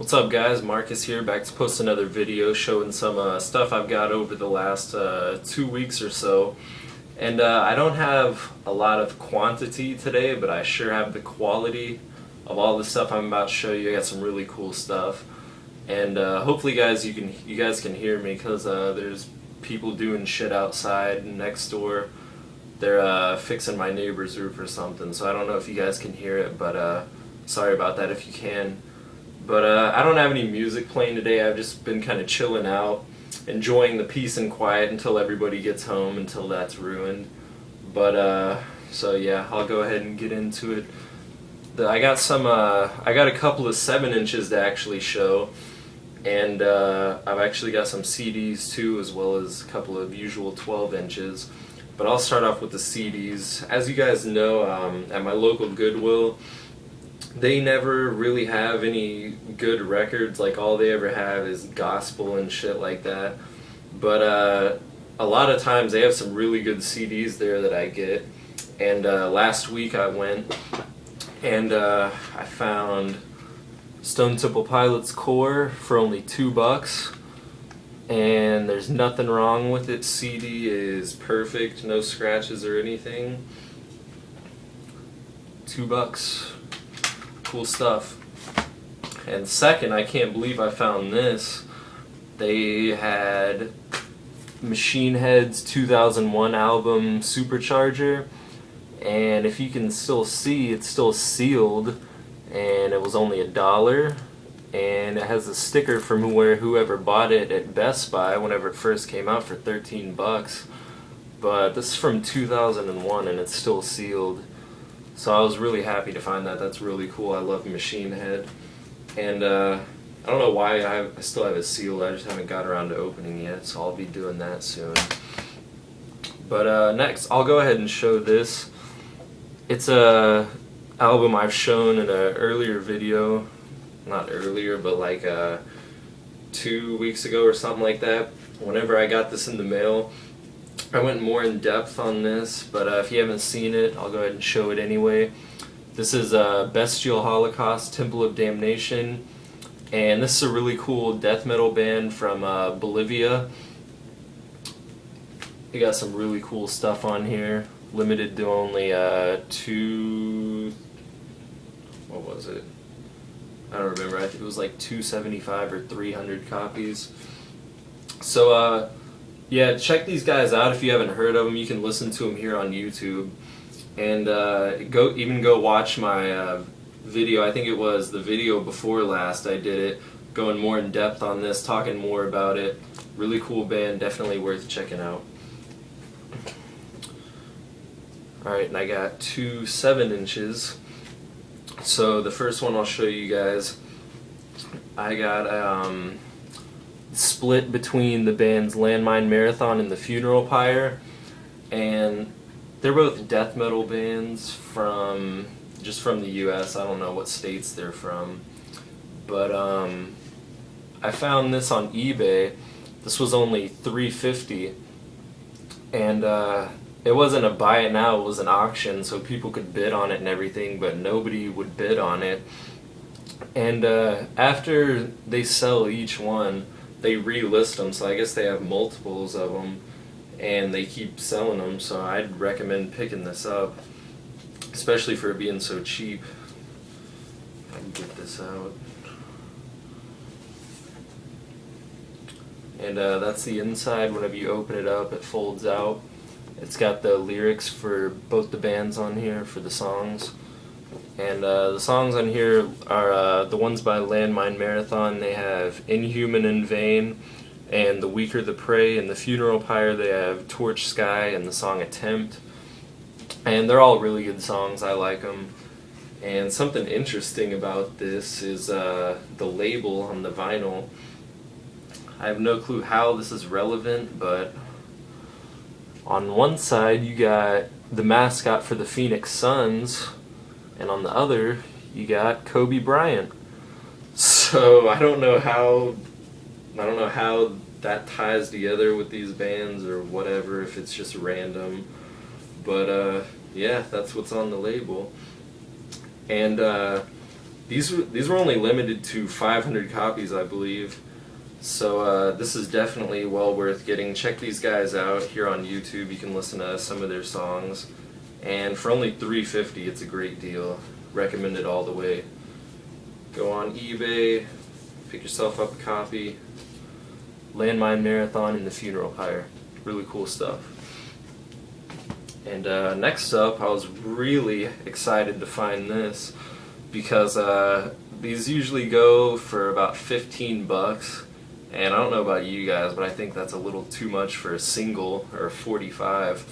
What's up guys, Marcus here, back to post another video showing some stuff I've got over the last 2 weeks or so. And I don't have a lot of quantity today, but I sure have the quality of all the stuff I'm about to show you. I got some really cool stuff. And hopefully guys, you guys can hear me, because there's people doing shit outside next door. They're fixing my neighbor's roof or something, so I don't know if you guys can hear it, but sorry about that if you can. But I don't have any music playing today. I've just been kind of chilling out, enjoying the peace and quiet until everybody gets home, until that's ruined. But so yeah, I'll go ahead and get into it. I got a couple of 7 inches to actually show, and I've actually got some CDs too, as well as a couple of usual 12 inches. But I'll start off with the CDs. As you guys know, at my local Goodwill, they never really have any good records. Like, all they ever have is gospel and shit like that. But a lot of times they have some really good CDs there that I get. And last week I went and I found Stone Temple Pilots Core for only $2. And there's nothing wrong with it. CD is perfect, no scratches or anything. $2. Cool stuff. And second, I can't believe I found this. They had Machine Head's 2001 album Supercharger, and if you can still see, it's still sealed, and it was only $1, and it has a sticker from whoever bought it at Best Buy whenever it first came out for $13. But this is from 2001 and it's still sealed. So I was really happy to find that. That's really cool. I love Machine Head. And I don't know why I still have it sealed. I just haven't got around to opening it yet, so I'll be doing that soon. But next, I'll go ahead and show this. It's a album I've shown in an earlier video. Not earlier, but like 2 weeks ago or something like that. Whenever I got this in the mail, I went more in depth on this, but if you haven't seen it, I'll go ahead and show it anyway. This is Bestial Holocaust, Temple of Damnation, and this is a really cool death metal band from Bolivia. They got some really cool stuff on here, limited to only what was it? I don't remember. I think it was like 275 or 300 copies. So yeah, check these guys out if you haven't heard of them. You can listen to them here on YouTube, and go watch my video. I think it was the video before last I did it, going more in depth on this, talking more about it. Really cool band, definitely worth checking out. Alright, and I got 2 7 inches. So the first one I'll show you guys, I got split between the bands Landmine Marathon and The Funeral Pyre, and they're both death metal bands from the US. I don't know what states they're from, but I found this on eBay. This was only $3.50, and it wasn't a buy it now, it was an auction, so people could bid on it and everything, but nobody would bid on it. And after they sell each one, they relist them, so I guess they have multiples of them, and they keep selling them, so I'd recommend picking this up, especially for it being so cheap. If I can get this out. And that's the inside. Whenever you open it up, it folds out. It's got the lyrics for both the bands on here, for the songs. And the songs on here are the ones by Landmine Marathon. They have Inhuman in Vain and The Weaker the Prey. And The Funeral Pyre, they have Torch Sky and the song Attempt. And they're all really good songs. I like them. And something interesting about this is the label on the vinyl. I have no clue how this is relevant, but on one side you got the mascot for the Phoenix Suns, and on the other you got Kobe Bryant. So I don't know how that ties together with these bands or whatever, if it's just random, but yeah, that's what's on the label. And these were only limited to 500 copies, I believe. So this is definitely well worth getting. Check these guys out here on YouTube. You can listen to some of their songs, and for only $3.50, it's a great deal. Recommend it all the way. Go on eBay, pick yourself up a copy. Landmine Marathon and the Funeral Pyre. Really cool stuff. And next up, I was really excited to find this because these usually go for about 15 bucks. And I don't know about you guys, but I think that's a little too much for a single, or a 45.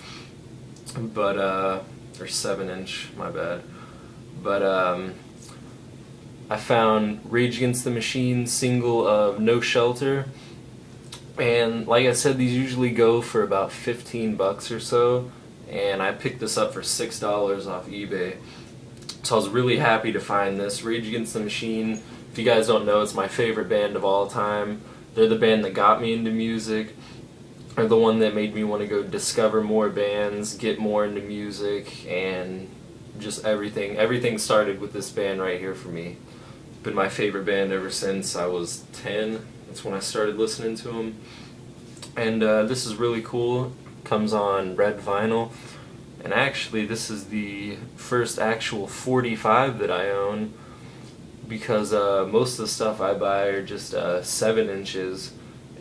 But, or 7-inch, my bad. But, I found Rage Against the Machine single of No Shelter. And like I said, these usually go for about 15 bucks or so. And I picked this up for $6 off eBay. So I was really happy to find this. Rage Against the Machine, if you guys don't know, it's my favorite band of all time. They're the band that got me into music. They're the one that made me want to go discover more bands, get more into music, and just everything. Everything started with this band right here for me. Been my favorite band ever since I was 10. That's when I started listening to them. And this is really cool. Comes on red vinyl. And actually, this is the first actual 45 that I own, because most of the stuff I buy are just 7 inches,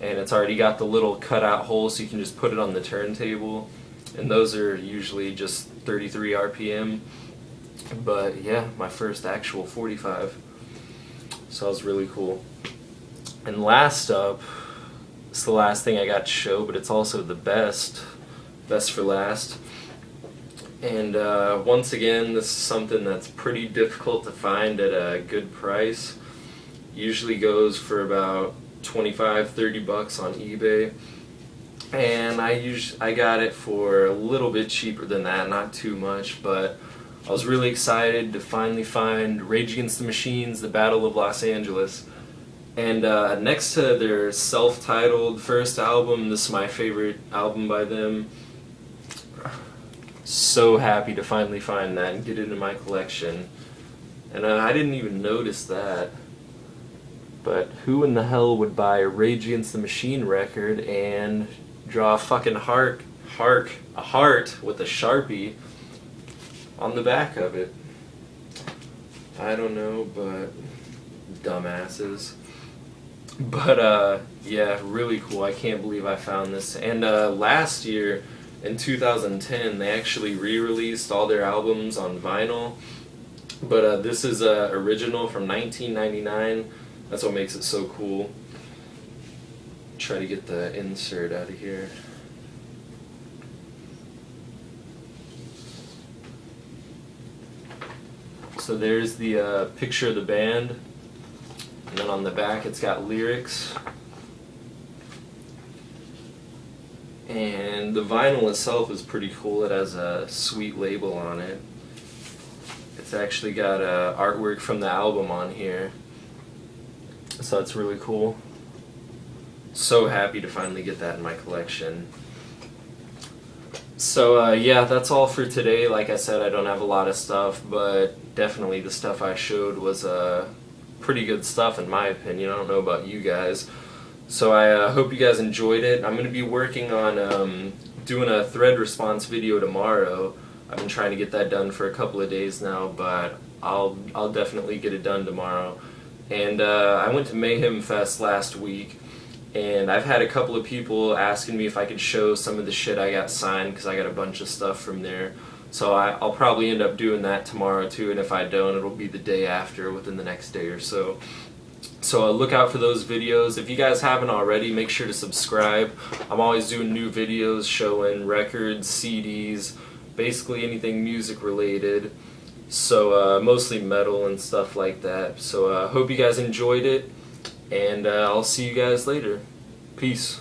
and it's already got the little cutout hole so you can just put it on the turntable, and those are usually just 33 RPM. But yeah, my first actual 45. So that was really cool. And last up, it's the last thing I got to show, but it's also the best for last. And once again, this is something that's pretty difficult to find at a good price. Usually goes for about 25-30 bucks on eBay. And I got it for a little bit cheaper than that, not too much, but I was really excited to finally find Rage Against the Machine's The Battle of Los Angeles. And next to their self-titled first album, this is my favorite album by them. So happy to finally find that and get it in my collection. And I didn't even notice that. But who in the hell would buy a Rage Against the Machine record and draw a fucking a heart with a Sharpie on the back of it? I don't know, but dumbasses. But yeah, really cool. I can't believe I found this. And last year, in 2010, they actually re-released all their albums on vinyl. But this is original from 1999. That's what makes it so cool. Try to get the insert out of here. So there's the picture of the band. And then on the back it's got lyrics. And the vinyl itself is pretty cool. It has a sweet label on it. It's actually got artwork from the album on here. So that's really cool. So happy to finally get that in my collection. So yeah, that's all for today. Like I said, I don't have a lot of stuff, but definitely the stuff I showed was pretty good stuff in my opinion. I don't know about you guys. So I hope you guys enjoyed it. I'm going to be working on doing a thread response video tomorrow. I've been trying to get that done for a couple of days now, but I'll definitely get it done tomorrow. And I went to Mayhem Fest last week, and I've had a couple of people asking me if I could show some of the shit I got signed, because I got a bunch of stuff from there. So I'll probably end up doing that tomorrow too, and if I don't, it'll be the day after, within the next day or so. So look out for those videos. If you guys haven't already, make sure to subscribe. I'm always doing new videos showing records, CDs, basically anything music related. So mostly metal and stuff like that. So hope you guys enjoyed it, and I'll see you guys later. Peace.